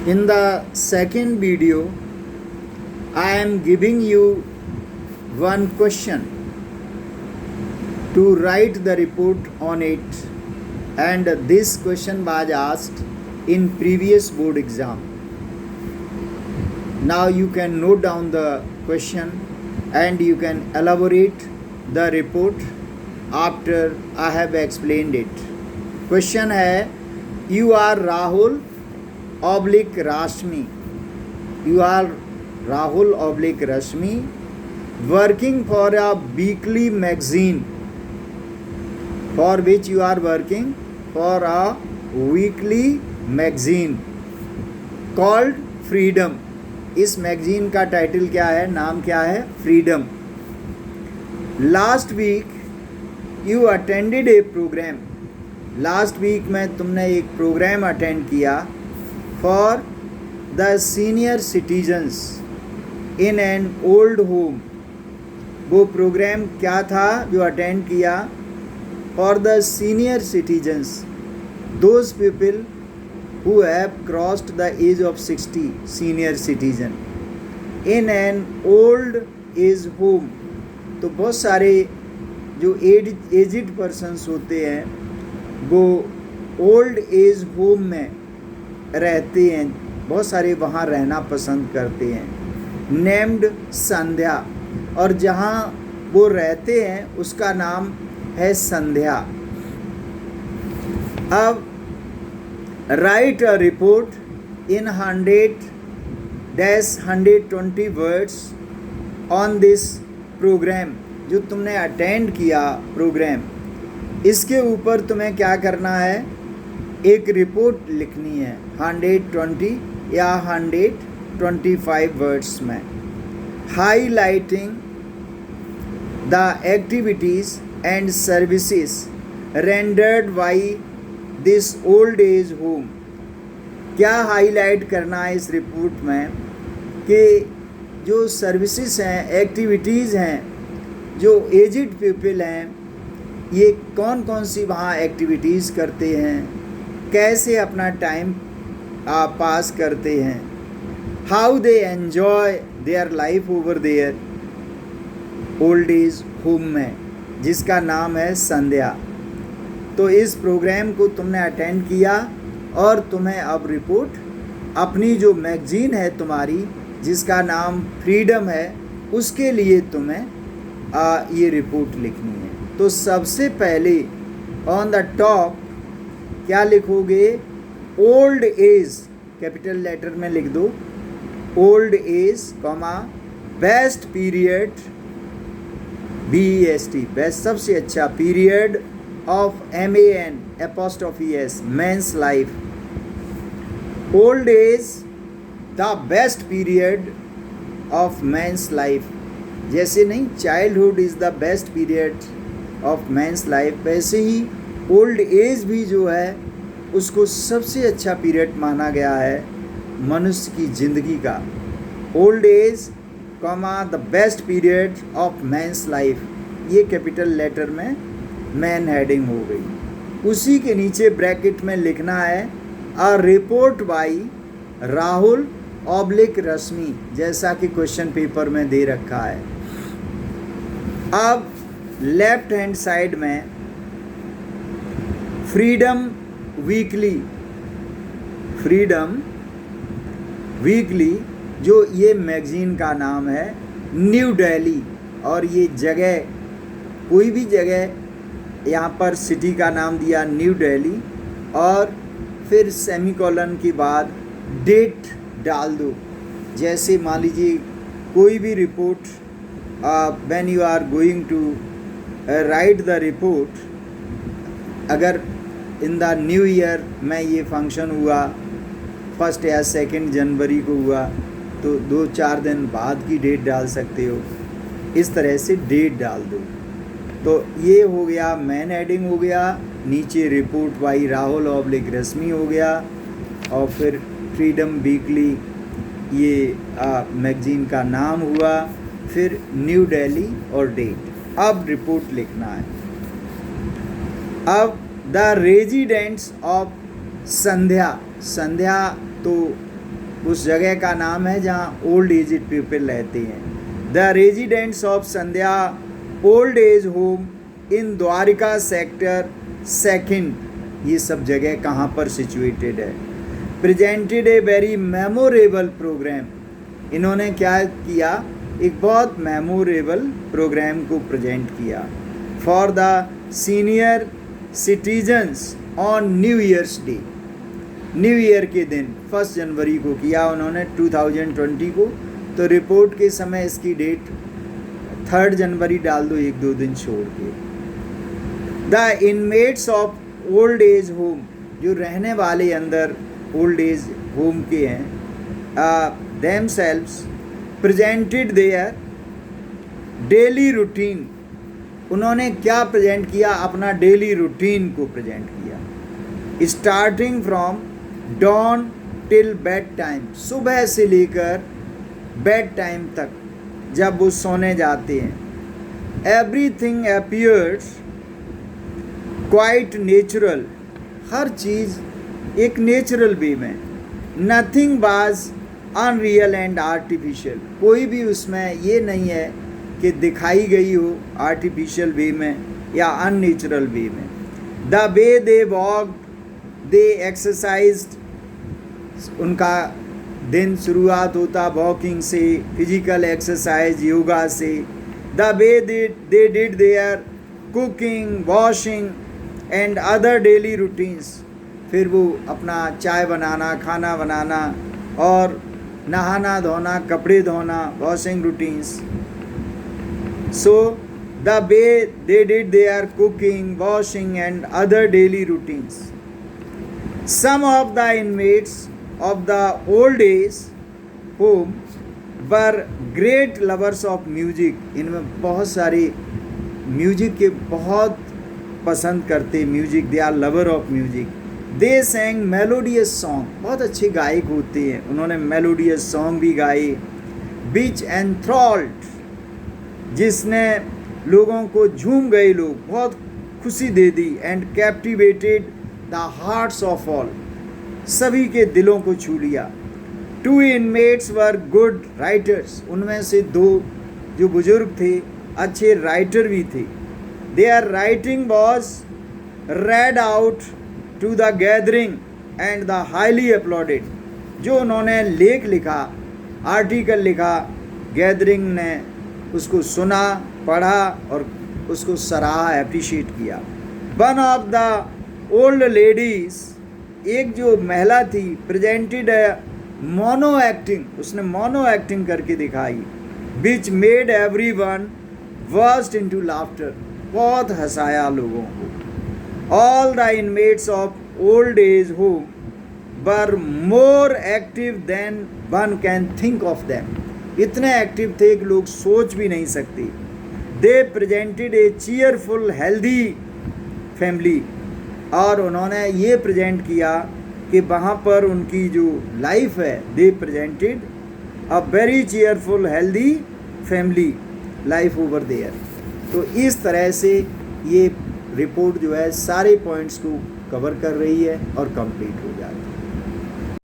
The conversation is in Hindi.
In the second video, I am giving you one question to write the report on it, and this question was asked in previous board exam. Now you can note down the question and you can elaborate the report after I have explained it. Question है, you are Rahul oblique Rashmi. You are Rahul oblique Rashmi working for a weekly magazine. For which you are working? For a weekly magazine called Freedom. इस मैगजीन का टाइटल क्या है, नाम क्या है? Freedom. Last week you attended a program. Last week में तुमने एक प्रोग्राम अटेंड किया for the senior citizens in an old home. वो प्रोग्राम क्या था जो अटेंड किया? For the senior citizens, those people who have crossed the age of 60, senior citizen in an old age home. तो बहुत सारे जो एजिड पर्सन्स होते हैं वो ओल्ड एज होम में रहते हैं, बहुत सारे वहाँ रहना पसंद करते हैं. नेम्ड संध्या, और जहाँ वो रहते हैं उसका नाम है संध्या. अब write a report in 100-120 words on this program. जो तुमने अटेंड किया प्रोग्राम, इसके ऊपर तुम्हें क्या करना है? एक रिपोर्ट लिखनी है 120 या 125 वर्ड्स में, highlighting the activities and services rendered by this old age home. क्या हाईलाइट करना है इस रिपोर्ट में कि जो सर्विसेज हैं, एक्टिविटीज़ हैं, जो एजिड पीपल हैं ये कौन कौन सी वहाँ एक्टिविटीज़ करते हैं, कैसे अपना टाइम पास करते हैं, how they enjoy their life over their old age home में, जिसका नाम है संध्या. तो इस प्रोग्राम को तुमने अटेंड किया और तुम्हें अब रिपोर्ट अपनी जो मैगजीन है तुम्हारी जिसका नाम फ्रीडम है उसके लिए तुम्हें ये रिपोर्ट लिखनी है. तो सबसे पहले ऑन द टॉप क्या लिखोगे? ओल्ड एज, कैपिटल लेटर में लिख दो old age, comma best period, BEST, best सबसे अच्छा, period of MAN apostrophe S, man's life. Old age, the best period of man's life. जैसे नहीं childhood is the best period of man's life, वैसे ही ओल्ड एज भी जो है उसको सबसे अच्छा पीरियड माना गया है मनुष्य की ज़िंदगी का. Old age comma the best period of man's life, ये कैपिटल लेटर में मैन हेडिंग हो गई. उसी के नीचे ब्रैकेट में लिखना है a report by Rahul oblique Rashmi, जैसा कि क्वेश्चन पेपर में दे रखा है. अब लेफ्ट हैंड साइड में फ्रीडम वीकली, फ्रीडम वीकली जो ये मैगजीन का नाम है, न्यू दिल्ली, और ये जगह कोई भी जगह, यहाँ पर सिटी का नाम दिया न्यू दिल्ली और फिर सेमीकोलन के बाद डेट डाल दो. जैसे मान लीजिए कोई भी report, when you are going to write the report, अगर इन द न्यू ईयर में ये फंक्शन हुआ 1 या 2 जनवरी को हुआ तो 2-4 दिन बाद की डेट डाल सकते हो. इस तरह से डेट डाल दो. तो ये हो गया, मैन हेडिंग हो गया, नीचे रिपोर्ट बाई राहुल ऑब्लिक रश्मि हो गया, और फिर फ्रीडम वीकली ये मैगजीन का नाम हुआ, फिर न्यू दिल्ली और डेट. अब रिपोर्ट लिखना है. अब द रेजिडेंट्स ऑफ संध्या, संध्या तो उस जगह का नाम है जहाँ ओल्ड एज पीपल रहते हैं। The residents of Sandhya old age home in Dwarka sector 2, ये सब जगह कहाँ पर सिचुएटेड है। Presented a very memorable program, इन्होंने क्या किया, एक बहुत मेमोरेबल प्रोग्राम को प्रेजेंट किया for the senior citizens on new year's day. New year के दिन 1 जनवरी को किया उन्होंने 2020 को, तो रिपोर्ट के समय इसकी डेट 3 जनवरी डाल दो, 1-2 दिन छोड़ के। The inmates of old age home, जो रहने वाले अंदर ओल्ड एज होम के हैं, themselves presented their daily routine, उन्होंने क्या प्रेजेंट किया, अपना डेली रूटीन को प्रेजेंट किया। Starting from dawn till bed time, सुबह से लेकर बेड टाइम तक जब वो सोने जाते हैं। एवरीथिंग अपीयर्स क्वाइट नेचुरल, हर चीज़ एक नेचुरल वे में। Nothing was unreal and artificial, कोई भी उसमें ये नहीं है कि दिखाई गई हो आर्टिफिशियल वे में या अननेचुरल वे में। The way they walk they exercised, उनका दिन शुरुआत होता वॉकिंग से, फिजिकल एक्सरसाइज योगा से। The way they did their cooking washing and other daily routines, फिर वो अपना चाय बनाना, खाना बनाना और नहाना धोना, कपड़े धोना, washing routines. So the way they did their cooking washing and other daily routines. Some of the inmates of the old age home were great lovers of music, इनमें बहुत सारे म्यूजिक के बहुत पसंद करते music, they are lover of music. They sang melodious song, बहुत अच्छे गायक होते हैं, उन्होंने मेलोडियस सॉन्ग भी गाए। बीच enthralled, जिसने लोगों को झूम गए, लोग बहुत खुशी दे दी। And captivated the hearts of all, सभी के दिलों को छू लिया। 2 इनमेट्स वर गुड राइटर्स, उनमें से 2 जो बुजुर्ग थे अच्छे राइटर भी थे। Their writing was read out to the gathering and the highly applauded, जो उन्होंने लेख लिखा, आर्टिकल लिखा, गैदरिंग ने उसको सुना, पढ़ा और उसको सराहा, अप्रिशिएट किया। One of the old ladies, एक जो महिला थी, प्रेजेंटेड मोनो एक्टिंग, उसने मोनो एक्टिंग करके दिखाई। Which made everyone burst into laughter, बहुत हंसाया लोगों को। All the inmates of old age home were more active than one can think of them, इतने एक्टिव थे कि लोग सोच भी नहीं सकते। They presented a cheerful healthy family, और उन्होंने ये प्रेजेंट किया कि वहाँ पर उनकी जो लाइफ है, they presented a very cheerful healthy family life over there. तो इस तरह से ये रिपोर्ट जो है सारे पॉइंट्स को कवर कर रही है और कंप्लीट हो